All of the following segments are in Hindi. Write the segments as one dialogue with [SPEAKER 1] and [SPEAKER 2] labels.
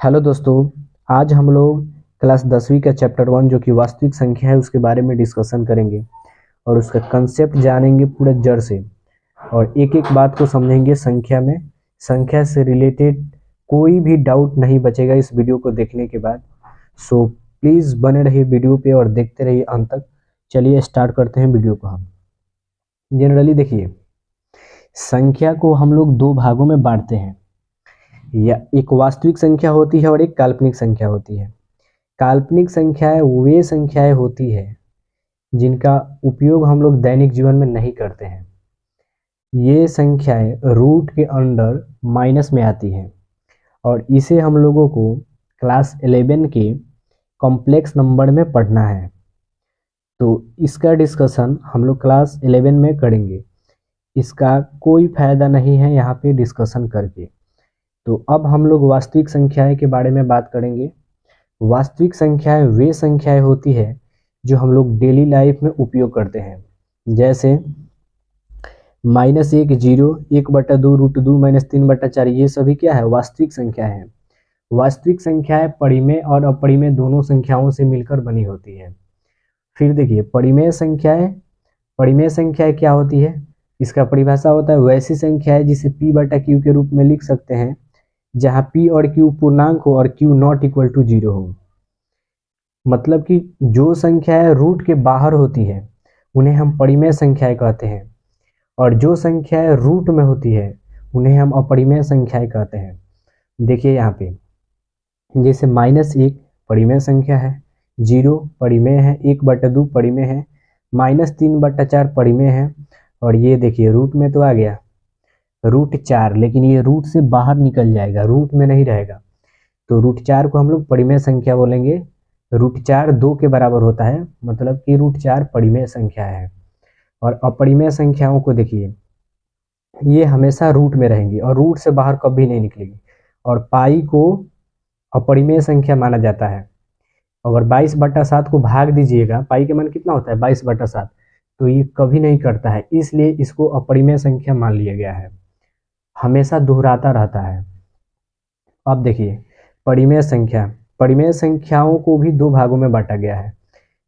[SPEAKER 1] हेलो दोस्तों, आज हम लोग क्लास 10वीं का चैप्टर 1 जो कि वास्तविक संख्या है उसके बारे में डिस्कशन करेंगे और उसका कंसेप्ट जानेंगे पूरे जड़ से और एक एक बात को समझेंगे। संख्या से रिलेटेड कोई भी डाउट नहीं बचेगा इस वीडियो को देखने के बाद। सो प्लीज़ बने रहिए वीडियो पे और देखते रहिए अंत तक। चलिए स्टार्ट करते हैं वीडियो को। हम जनरली देखिए, संख्या को हम लोग दो भागों में बांटते हैं, या एक वास्तविक संख्या होती है और एक काल्पनिक संख्या होती है। काल्पनिक संख्याएं वे संख्याएं होती है जिनका उपयोग हम लोग दैनिक जीवन में नहीं करते हैं। ये संख्याएं रूट के अंडर माइनस में आती हैं और इसे हम लोगों को क्लास 11 के कॉम्प्लेक्स नंबर में पढ़ना है। तो इसका डिस्कशन हम लोग क्लास 11 में करेंगे। इसका कोई फायदा नहीं है यहाँ पे डिस्कशन करके। तो अब हम लोग वास्तविक संख्याएं के बारे में बात करेंगे। वास्तविक संख्याएं वे संख्याएं होती है जो हम लोग डेली लाइफ में उपयोग करते हैं, जैसे -1, 0, 1/2, √2, -3/4। ये सभी क्या है? वास्तविक संख्या है। वास्तविक संख्याएं परिमेय और अपरिमेय दोनों संख्याओं से मिलकर बनी होती है। फिर देखिए, परिमेय संख्याएं क्या होती है? इसका परिभाषा होता है वैसी संख्या है जिसे p/q के रूप में लिख सकते हैं जहाँ p और q पूर्णांक हो और q नॉट इक्वल टू 0 हो। मतलब कि जो संख्याएं रूट के बाहर होती है उन्हें हम परिमेय संख्याएं कहते हैं और जो संख्याएं रूट में होती है उन्हें हम अपरिमेय संख्याएं कहते हैं। देखिए यहाँ पे, जैसे -1 परिमेय संख्या है, 0 परिमेय है, 1/2 परिमेय है, -3/4 परिमेय है और ये देखिए रूट में तो आ गया √4, लेकिन ये रूट से बाहर निकल जाएगा, रूट में नहीं रहेगा। तो √4 को हम लोग परिमेय संख्या बोलेंगे। √4 2 के बराबर होता है, मतलब कि √4 परिमेय संख्या है। और अपरिमेय संख्याओं को देखिए, ये हमेशा रूट में रहेंगी और रूट से बाहर कभी नहीं निकलेगी। और पाई को अपरिमेय संख्या माना जाता है। अगर 22/7 को भाग दीजिएगा, पाई के मान कितना होता है? 22/7, तो ये कभी नहीं करता है, इसलिए इसको अपरिमेय संख्या मान लिया गया है, हमेशा दोहराता रहता है। अब देखिए, परिमेय संख्याओं को भी दो भागों में बांटा गया है,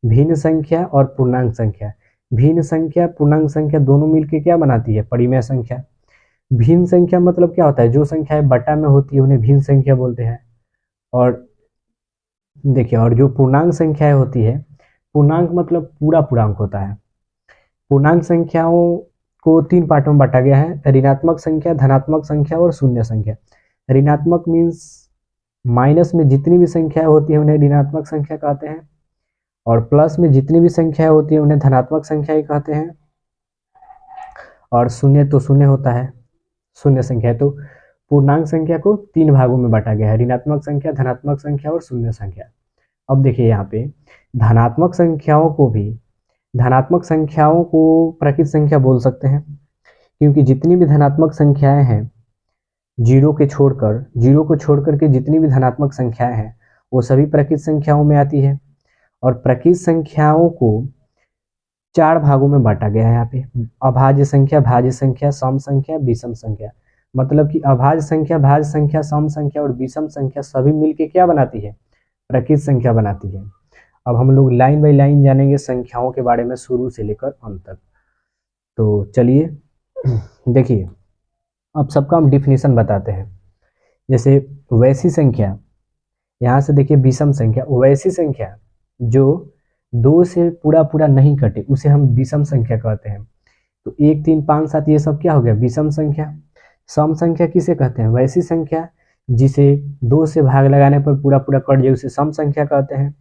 [SPEAKER 1] भिन्न संख्या और पूर्णांक संख्या। भिन्न संख्या पूर्णांक संख्या दोनों मिलकर क्या बनाती है? परिमेय संख्या। भिन्न संख्या मतलब क्या होता है? जो संख्याएं बटा में होती है उन्हें भिन्न संख्या बोलते हैं। और देखिए, और जो पूर्णांक संख्याएं होती है, पूर्णांक मतलब पूरा पूर्णांक होता है। पूर्णांक संख्याओं को 3 पार्टों में बांटा गया है, ऋणात्मक संख्या, धनात्मक संख्या और शून्य संख्या। ऋणात्मक मीन्स माइनस में जितनी भी संख्याएं होती है उन्हें ऋणात्मक संख्या कहते हैं और प्लस में जितनी भी संख्याएं होती है उन्हें धनात्मक संख्या ही कहते हैं। और शून्य तो शून्य होता है, शून्य संख्या। तो पूर्णांक संख्या को 3 भागों में बांटा गया है, ऋणात्मक संख्या, धनात्मक संख्या और शून्य संख्या। अब देखिए यहाँ पे, धनात्मक संख्याओं को प्रकृत संख्या बोल सकते हैं, क्योंकि जितनी भी धनात्मक संख्याएं हैं, जीरो को छोड़कर के जितनी भी धनात्मक संख्याएं हैं वो सभी प्रकृत संख्याओं में आती है। और प्रकृत संख्याओं को 4 भागों में बांटा गया है यहाँ पे, अभाज्य संख्या, भाज्य संख्या, सम संख्या, विषम संख्या। मतलब कि अभाज्य संख्या, भाज्य संख्या, सम संख्या और विषम संख्या सभी मिलके क्या बनाती है? प्रकृत संख्या बनाती है। अब हम लोग लाइन बाय लाइन जानेंगे संख्याओं के बारे में, शुरू से लेकर अंत तक। तो चलिए देखिए, अब सबका हम डिफिनीशन बताते हैं। जैसे वैसी संख्या, यहाँ से देखिए विषम संख्या, वैसी संख्या जो 2 से पूरा नहीं कटे उसे हम विषम संख्या कहते हैं। तो 1, 3, 5, 7 ये सब क्या हो गया? विषम संख्या। सम संख्या किसे कहते हैं? वैसी संख्या जिसे 2 से भाग लगाने पर पूरा कट जाए उसे सम संख्या कहते हैं।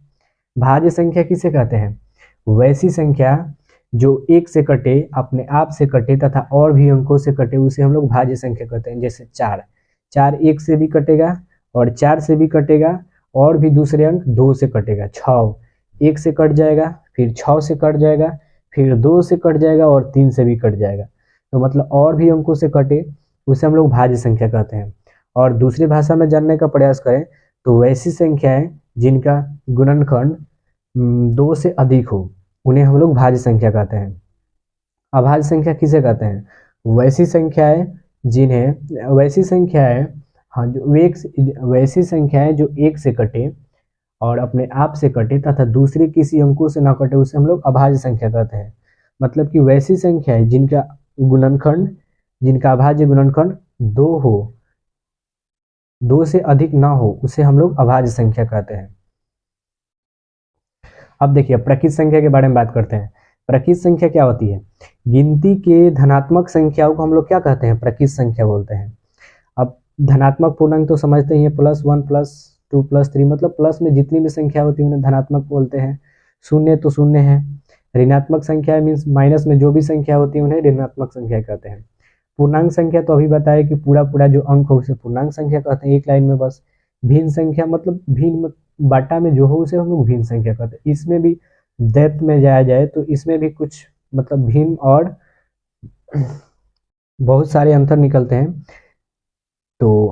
[SPEAKER 1] भाज्य संख्या किसे कहते हैं? वैसी संख्या जो 1 से कटे, अपने आप से कटे तथा और भी अंकों से कटे उसे हम लोग भाज्य संख्या कहते हैं। जैसे 4 1 से भी कटेगा और 4 से भी कटेगा और भी दूसरे अंक 2 से कटेगा। 6 1 से कट जाएगा, फिर 6 से कट जाएगा, फिर 2 से कट जाएगा और 3 से भी कट जाएगा। तो मतलब और भी अंकों से कटे उसे हम लोग भाज्य संख्या कहते हैं। और दूसरी भाषा में जानने का प्रयास करें तो वैसी संख्याएं जिनका गुणनखंड 2 से अधिक हो उन्हें हम लोग भाज्य संख्या कहते हैं। अभाज्य संख्या किसे कहते हैं? वैसी संख्याएं हाँ, जो वे वैसी संख्याएं जो एक से कटे और अपने आप से कटे तथा दूसरे किसी अंकों से ना कटे उसे हम लोग अभाज्य संख्या कहते हैं। मतलब कि वैसी संख्या है जिनका अभाज्य गुणनखंड 2 हो, 2 से अधिक ना हो, उसे हम लोग अभाज्य संख्या कहते हैं। अब देखिए प्रकृत संख्या के बारे में बात करते हैं। प्रकृत संख्या क्या होती है? गिनती के धनात्मक संख्याओं को हम लोग क्या कहते हैं? प्रकृत संख्या बोलते हैं। अब धनात्मक पूर्णांक तो समझते ही हैं, +1 +2 +3, मतलब प्लस में जितनी भी संख्या होती है उन्हें धनात्मक बोलते हैं। शून्य तो शून्य है। ऋणात्मक संख्या मीन्स माइनस में जो भी संख्या होती है उन्हें ऋणात्मक संख्या कहते हैं। पूर्णांक संख्या तो अभी बताया कि पूरा जो अंक हो उसे पूर्णांक संख्या कहते हैं, एक लाइन में बस। भिन्न संख्या मतलब भिन्न बाटा में जो हो उसे हम लोग भिन्न संख्या कहते हैं। इसमें भी डेप्थ में जाया जाए तो इसमें भी कुछ मतलब भिन्न और बहुत सारे अंतर निकलते हैं। तो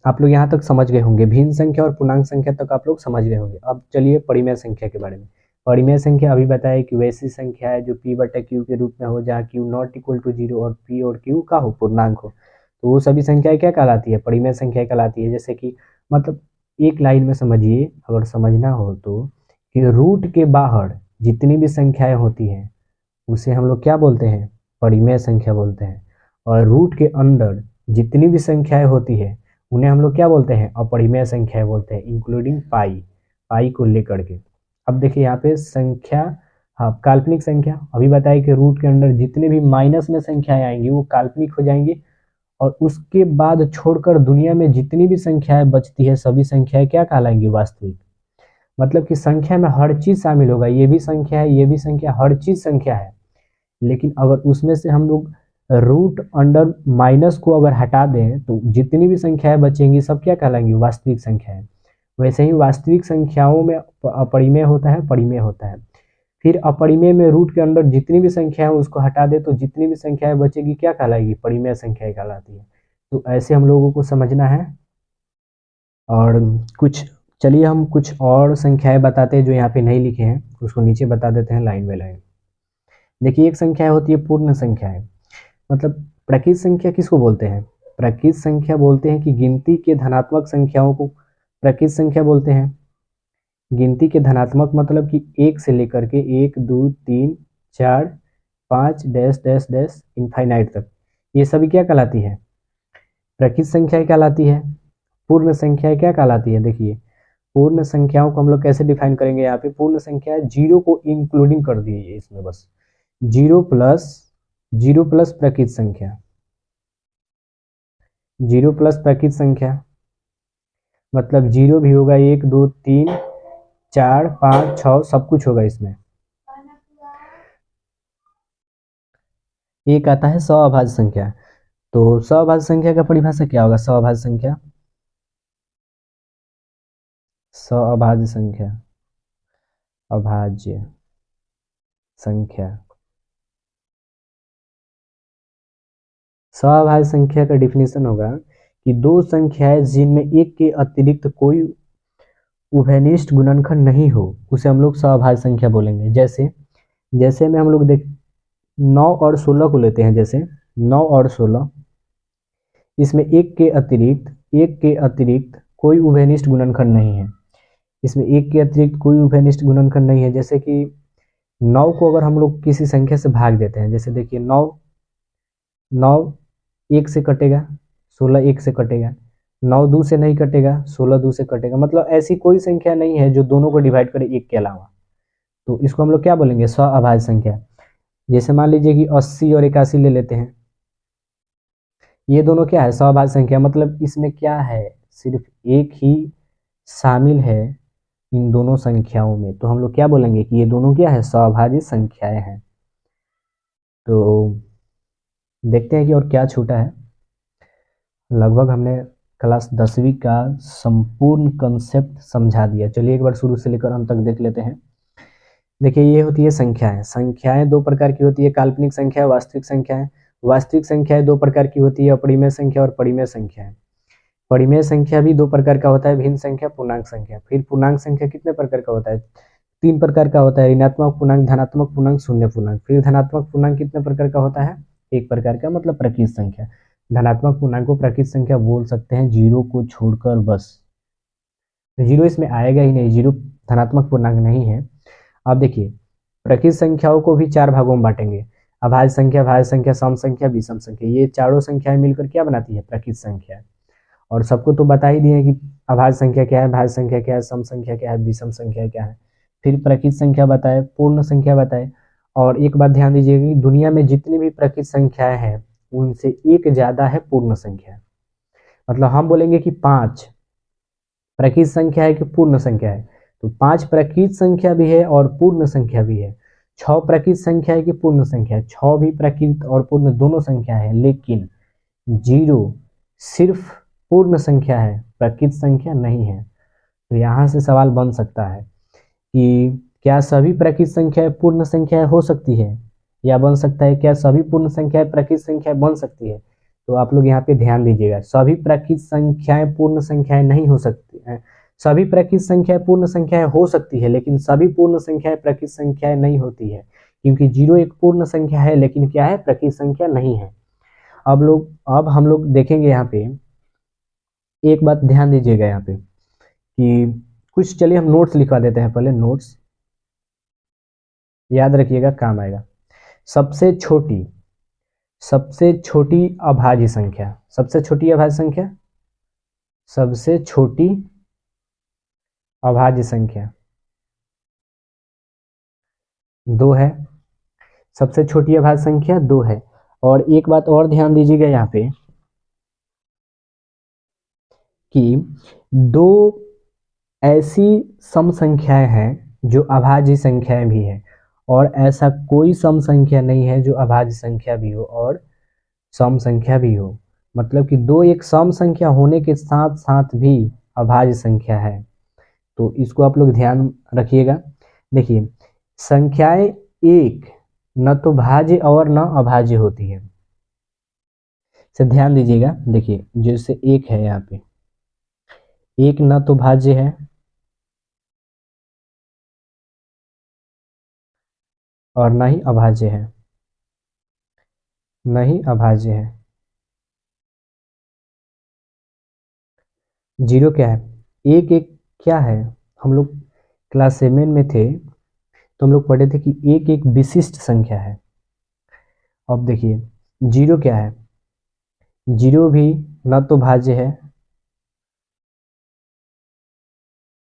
[SPEAKER 1] आप लोग यहाँ तक समझ गए होंगे, भिन्न संख्या और पूर्णांक संख्या तक आप लोग समझ गए होंगे। अब चलिए परिमेय संख्या के बारे में। परिमेय संख्या अभी बताया कि वैसी संख्या है जो p/q के रूप में हो जहाँ q नॉट इक्वल टू 0 और p और q का हो, पूर्णांक हो, तो वो सभी संख्याएं क्या कहलाती है? परिमेय संख्या कहलाती है। जैसे कि मतलब एक लाइन में समझिए, अगर समझना हो तो, कि रूट के बाहर जितनी भी संख्याएं होती हैं उसे हम लोग क्या बोलते हैं? परिमेय संख्या बोलते हैं। और रूट के अंदर जितनी भी संख्याएं होती है उन्हें हम लोग क्या बोलते हैं? अपरिमेय संख्याएं बोलते हैं, इंक्लूडिंग पाई को लेकर के। अब देखिए यहाँ पे संख्या, हाँ, काल्पनिक संख्या अभी बताया कि रूट के अंदर जितने भी माइनस में संख्याएं आएंगी वो काल्पनिक हो जाएंगी, और उसके बाद छोड़कर दुनिया में जितनी भी संख्याएं बचती है सभी संख्याएं क्या कहलाएंगी? वास्तविक। मतलब कि संख्या में हर चीज शामिल होगा, ये भी संख्या है, ये भी संख्या, हर चीज संख्या है। लेकिन अगर उसमें से हम लोग रूट अंडर माइनस को अगर हटा दें तो जितनी भी संख्याएं बचेंगी सब क्या कहलाएंगी? वास्तविक संख्याएं। वैसे ही वास्तविक संख्याओं में अपरिमेय होता है, परिमेय होता है। फिर अपरिमेय में रूट के अंदर जितनी भी संख्या है उसको हटा दे तो जितनी भी संख्याएं बचेगी क्या कहलाएगी? परिमेय संख्याएं कहलाती है। तो ऐसे हम लोगों को समझना है। और चलिए हम कुछ और संख्याएं बताते हैं जो यहाँ पे नहीं लिखे हैं, उसको नीचे बता देते हैं लाइन बाय लाइन। देखिए एक संख्या होती है पूर्ण संख्याएं। मतलब प्रकृत संख्या किसको बोलते हैं? प्रकृत संख्या बोलते हैं कि गिनती के धनात्मक संख्याओं को प्रकृत संख्या बोलते हैं। गिनती के धनात्मक मतलब कि 1 से लेकर के 1 2 3 4 5 डैश डैश डैश इनफाइनाइट तक, ये सभी क्या कहलाती है? प्रकृत संख्या कहलाती है। पूर्ण संख्या क्या कहलाती है? देखिए पूर्ण संख्याओं को हम लोग कैसे डिफाइन करेंगे? यहाँ पे पूर्ण संख्या जीरो को इंक्लूडिंग कर दिए इसमें, बस जीरो प्लस प्रकृत संख्या, जीरो प्लस प्रकृत संख्या मतलब जीरो भी होगा, 1 2 3 4 5 6 सब कुछ होगा इसमें। एक आता है सअभाज्य संख्या। तो सअभाज्य संख्या का परिभाषा क्या होगा? सअभाज्य संख्या, सअभाज्य संख्या, अभाज्य संख्या। सअभाज्य संख्या का डिफिनेशन होगा कि दो संख्याएं जिनमें एक के अतिरिक्त कोई उभयनिष्ठ गुणनखंड नहीं हो उसे हम लोग सअभाज्य संख्या बोलेंगे। जैसे में हम लोग 9 और 16 को लेते हैं। जैसे 9 और 16, इसमें एक के अतिरिक्त कोई उभयनिष्ठ गुणनखंड नहीं है। इसमें एक के अतिरिक्त कोई उभयनिष्ठ गुणनखंड नहीं है। जैसे कि 9 को अगर हम लोग किसी संख्या से भाग देते हैं, जैसे देखिए 9 1 से कटेगा, 16 1 से कटेगा, 9 2 से नहीं कटेगा, 16 2 से कटेगा। मतलब ऐसी कोई संख्या नहीं है जो दोनों को डिवाइड करे एक के अलावा। तो इसको हम लोग क्या बोलेंगे? सअभाज्य संख्या। जैसे मान लीजिए कि 80 और 81 ले लेते हैं, ये दोनों क्या है? सअभाज्य संख्या। मतलब इसमें क्या है? सिर्फ एक ही शामिल है इन दोनों संख्याओं में, तो हम लोग क्या बोलेंगे कि ये दोनों क्या है? सअभाज्य संख्याएं हैं। तो देखते हैं कि और क्या छूटा है। लगभग हमने क्लास 10वीं का संपूर्ण कंसेप्ट समझा दिया। चलिए एक बार शुरू से लेकर अंत तक देख लेते हैं। देखिए ये होती है संख्याएं। संख्याएं दो प्रकार की होती है, काल्पनिक संख्या, वास्तविक संख्याएं। वास्तविक संख्याएं दो प्रकार की होती है, अपरिमेय संख्या और परिमेय संख्याएं। परिमेय संख्या भी दो प्रकार का होता है, भिन्न संख्या, पूर्णांक संख्या। फिर पूर्णांक संख्या कितने प्रकार का होता है? 3 प्रकार का होता है, ऋणात्मक पूर्णांक, धनात्मक पूर्णांक, शून्य पूर्णांक। फिर धनात्मक पूर्णांक कितने प्रकार का होता है? 1 प्रकार का, मतलब प्रकृत संख्या। धनात्मक पूर्णांक को प्राकृत संख्या बोल सकते हैं जीरो को छोड़कर बस। जीरो इसमें आएगा ही नहीं, जीरो धनात्मक पूर्णांक नहीं है। अब देखिए प्राकृत संख्याओं को भी 4 भागों में बांटेंगे, अभाज्य संख्या, भाज्य संख्या, सम संख्या, विषम संख्या। ये चारों संख्याएं मिलकर क्या बनाती है? प्राकृत संख्या। और सबको तो बता ही दिए कि अभाज्य संख्या क्या है, भाज्य संख्या क्या है, सम संख्या क्या है, विषम संख्या क्या है। फिर प्राकृत संख्या बताए, पूर्ण संख्या बताए। और एक बात ध्यान दीजिएगा कि दुनिया में जितनी भी प्राकृत संख्याएं हैं उनसे एक ज्यादा है पूर्ण संख्या। मतलब हम बोलेंगे कि 5 प्राकृत संख्या है कि पूर्ण संख्या है, तो 5 प्राकृत संख्या भी है और पूर्ण संख्या भी है। 6 प्राकृत संख्या है कि पूर्ण संख्या है, 6 भी प्राकृत और पूर्ण दोनों संख्या है। लेकिन 0 सिर्फ पूर्ण संख्या है, प्राकृत संख्या नहीं है। तो यहाँ से सवाल बन सकता है कि क्या सभी प्राकृत संख्याएं पूर्ण संख्याएं हो सकती है, या बन सकता है क्या सभी पूर्ण संख्याएं प्राकृत संख्याएं बन सकती है। तो आप लोग यहाँ पे ध्यान दीजिएगा, सभी प्राकृत संख्याएं पूर्ण संख्याएं नहीं हो सकती हैं। सभी प्राकृत संख्याएं पूर्ण संख्याएं हो सकती है, लेकिन सभी पूर्ण संख्याएं प्राकृत संख्याएं नहीं होती है, क्योंकि 0 एक पूर्ण संख्या है लेकिन क्या है? प्राकृत संख्या नहीं है। अब हम लोग देखेंगे यहाँ पे एक बात ध्यान दीजिएगा यहाँ पे कि कुछ, चलिए हम नोट्स लिखवा देते हैं पहले। नोट्स याद रखिएगा, काम आएगा। सबसे छोटी अभाज्य संख्या, सबसे छोटी अभाज्य संख्या, सबसे छोटी अभाज्य संख्या 2 है। सबसे छोटी अभाज्य संख्या 2 है। और एक बात और ध्यान दीजिएगा यहाँ पे कि 2 ऐसी सम संख्याएं हैं जो अभाज्य संख्याएं भी हैं, और ऐसा कोई सम संख्या नहीं है जो अभाज्य संख्या भी हो और सम संख्या भी हो। मतलब कि 2 एक सम संख्या होने के साथ साथ भी अभाज्य संख्या है। तो इसको आप लोग ध्यान रखिएगा। देखिए संख्याएं एक न तो भाज्य और न अभाज्य होती है, से ध्यान दीजिएगा। देखिए जैसे 1 है, यहाँ पे 1 न तो भाज्य है और न ही अभाज्य है, न ही अभाज्य है। 0 क्या है? 1 क्या है? हम लोग क्लास 7 में थे तो हम लोग पढ़े थे कि 1 एक विशिष्ट संख्या है। अब देखिए 0 क्या है? 0 भी न तो भाज्य है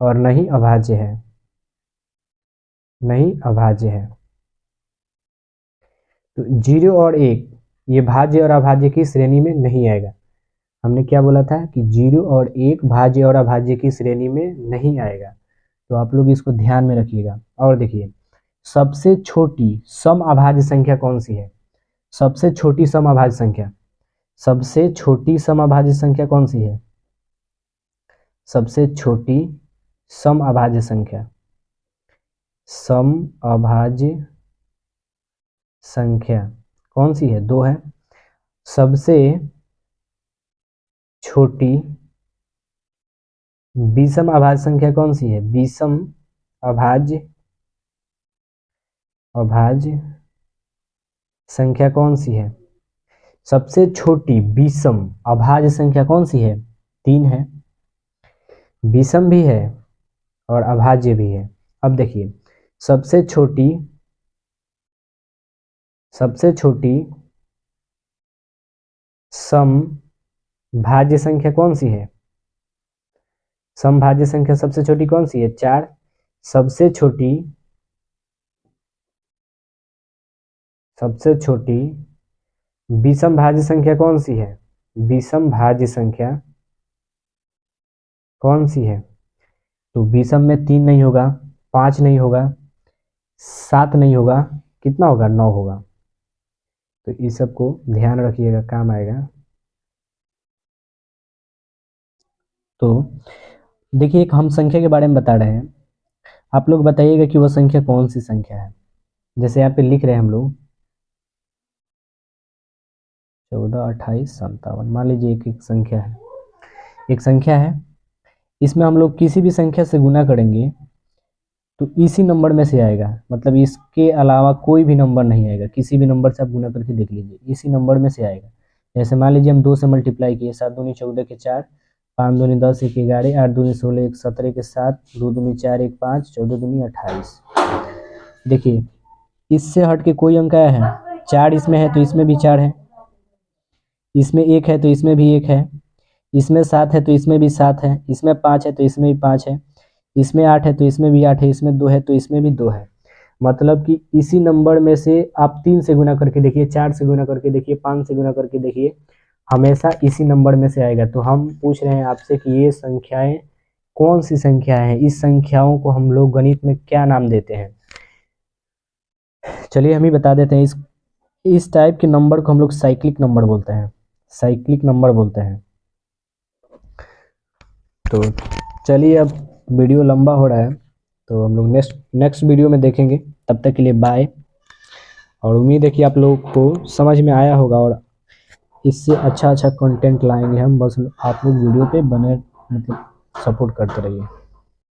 [SPEAKER 1] और न ही अभाज्य है, नहीं अभाज्य है। तो 0 और 1 ये भाज्य और अभाज्य की श्रेणी में नहीं आएगा। हमने क्या बोला था कि 0 और 1 भाज्य और अभाज्य की श्रेणी में नहीं आएगा। तो आप लोग इसको ध्यान में रखिएगा। और देखिए सबसे छोटी सम अभाज्य संख्या कौन सी है? सबसे छोटी सम अभाज्य संख्या, सबसे छोटी सम अभाज्य संख्या कौन सी है? सबसे छोटी सम अभाज्य संख्या, सम अभाज्य संख्या कौन सी है? 2 है। सबसे छोटी विषम अभाज्य संख्या कौन सी है? विषम अभाज्य संख्या कौन सी है? सबसे छोटी विषम अभाज्य संख्या कौन सी है? 3 है। विषम भी है और अभाज्य भी है। अब देखिए सबसे छोटी सम भाज्य संख्या कौन सी है? सम भाज्य संख्या सबसे छोटी कौन सी है? 4। सबसे छोटी विषम भाज्य संख्या कौन सी है? विषम भाज्य संख्या कौन सी है? तो विषम में 3 नहीं होगा, 5 नहीं होगा, 7 नहीं होगा, कितना होगा? 9 होगा। तो इस सब को ध्यान रखिएगा, काम आएगा। तो देखिए एक हम संख्या के बारे में बता रहे हैं, आप लोग बताइएगा कि वह संख्या कौन सी संख्या है। जैसे यहाँ पे लिख रहे हैं हम लोग 14, 28, 57। मान लीजिए एक संख्या है, इसमें हम लोग किसी भी संख्या से गुना करेंगे तो इसी नंबर में से आएगा। मतलब इसके अलावा कोई भी नंबर नहीं आएगा, किसी भी नंबर से आप गुना करके देख लीजिए, इसी नंबर में से आएगा। जैसे मान लीजिए हम 2 से मल्टीप्लाई किए, 7 दूनी 14 के 4, 5 दूनी 10 1 11, 8 दूनी 16 1 17 के 7, 2 दूनी 4 1 5, 14 दूनी 28। देखिए इससे हट के कोई अंक आया है? 4 इसमें है तो इसमें भी 4 है, इसमें 1 है तो इसमें भी 1 है, इसमें 7 है तो इसमें भी 7 है, इसमें 5 है तो इसमें भी 5 है, इसमें 8 है तो इसमें भी 8 है, इसमें 2 है तो इसमें भी 2 है। मतलब कि इसी नंबर में से आप 3 से गुना करके देखिए, 4 से गुना करके देखिए, 5 से गुना करके देखिए, हमेशा इसी नंबर में से आएगा। तो हम पूछ रहे हैं आपसे कि ये संख्याएं कौन सी संख्याएं हैं, इस संख्याओं को हम लोग गणित में क्या नाम देते हैं? चलिए हम ही बता देते हैं। इस टाइप के नंबर को हम लोग साइक्लिक नंबर बोलते हैं, साइक्लिक नंबर बोलते हैं। तो चलिए अब वीडियो लंबा हो रहा है तो हम लोग नेक्स्ट वीडियो में देखेंगे। तब तक के लिए बाय। और उम्मीद है कि आप लोगों को समझ में आया होगा और इससे अच्छा कंटेंट लाएंगे हम। बस आप लोग वीडियो पे बने मतलब सपोर्ट करते रहिए।